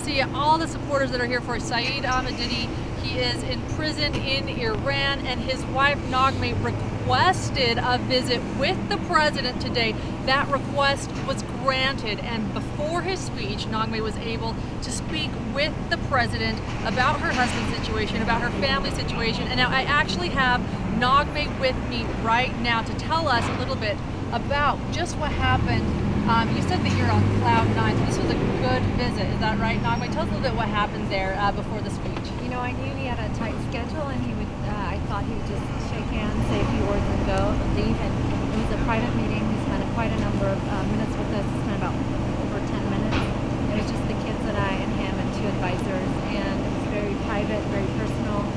see all the supporters that are here for Saeed Ahmadidi. He is in prison in Iran, and his wife Naghmeh requested a visit with the president today. That request was granted, and before his speech, Naghmeh was able to speak with the president about her husband's situation, about her family situation. And now I actually have Naghmeh with me right now to tell us a little bit about just what happened. You said that you're on cloud nine, so this was a good visit. Is that right, Naghmeh? Tell us a little bit what happened there before the speech. You know, I knew he had a tight schedule, and he would. I thought he would just shake hands, say a few words, and leave. And it was a private meeting. He spent quite a number of minutes with us. He spent about over 10 minutes. It was just the kids and I and him and two advisors, and it was very private, very personal.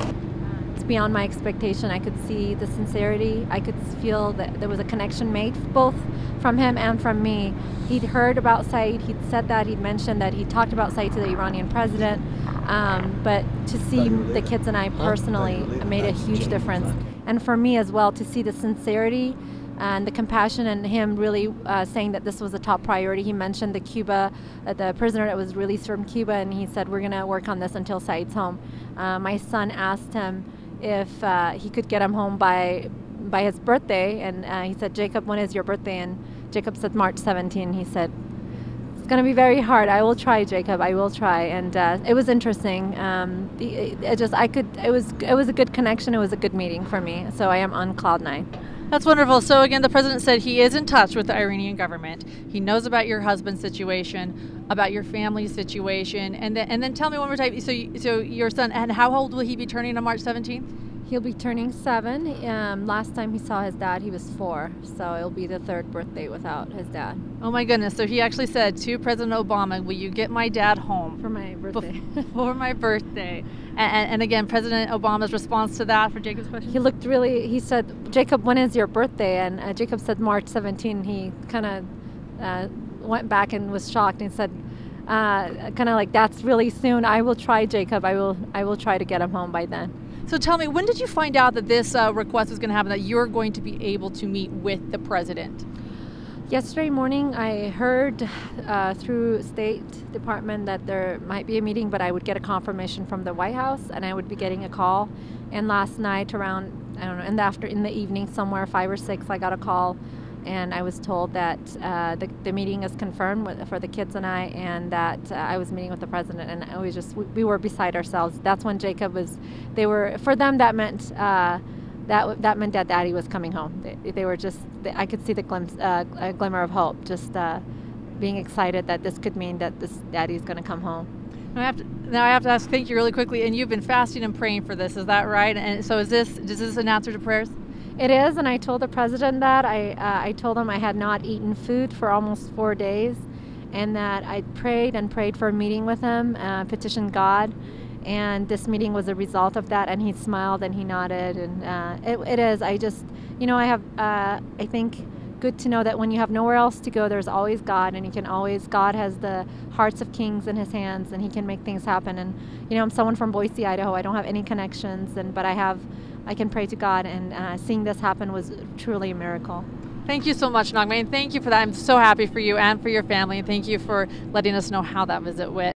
It's beyond my expectation. I could see the sincerity. I could feel that there was a connection made, both from him and from me. He'd heard about Saeed. He'd said that. He'd mentioned that. He talked about Saeed to the Iranian president. But to see the kids and I personally made a huge difference. And for me as well, to see the sincerity and the compassion, and him really saying that this was a top priority. He mentioned the prisoner that was released from Cuba, and he said, we're going to work on this until Saeed's home. My son asked him if he could get him home by his birthday, and he said, Jacob, when is your birthday? And Jacob said March 17. He said, it's going to be very hard. I will try, Jacob. I will try. And it was interesting. It was a good connection. It was a good meeting for me. So I am on cloud nine. That's wonderful. So again, the president said he is in touch with the Iranian government. He knows about your husband's situation, about your family's situation, and then tell me one more time. So your son, and how old will he be turning on March 17th? He'll be turning 7. Last time he saw his dad, he was 4. So it'll be the 3rd birthday without his dad. Oh my goodness. So he actually said to President Obama, will you get my dad home? For my birthday. For my birthday. And again, President Obama's response to that for Jacob's question? He said, Jacob, when is your birthday? And Jacob said March 17. He kind of went back and was shocked and said, kind of like, that's really soon. I will try, Jacob. I will try to get him home by then. So tell me, when did you find out that this request was going to happen, that you're going to be able to meet with the president? Yesterday morning, I heard through State Department that there might be a meeting, but I would get a confirmation from the White House, and I would be getting a call. And last night around, I don't know, in the evening somewhere, 5 or 6, I got a call, and I was told that the meeting is confirmed for the kids and I, and that I was meeting with the president, and we were beside ourselves. That's when Jacob was. For them that meant that meant that Daddy was coming home. They were just. I could see the a glimmer of hope, just being excited that this could mean that this Daddy's going to come home. Now I have to ask. Thank you really quickly. And you've been fasting and praying for this. Is that right? And so is this an answer to prayers? It is, and I told the president that. I told him I had not eaten food for almost 4 days, and that I prayed and prayed for a meeting with him, petitioned God, and this meeting was a result of that, and he smiled and he nodded, and it is. I have, I think, good to know that when you have nowhere else to go, there's always God, and God has the hearts of kings in his hands, and he can make things happen. And, I'm someone from Boise, Idaho. I don't have any connections, but I can pray to God, and seeing this happen was truly a miracle. Thank you so much, Naghmeh, and thank you for that. I'm so happy for you and for your family, and thank you for letting us know how that visit went.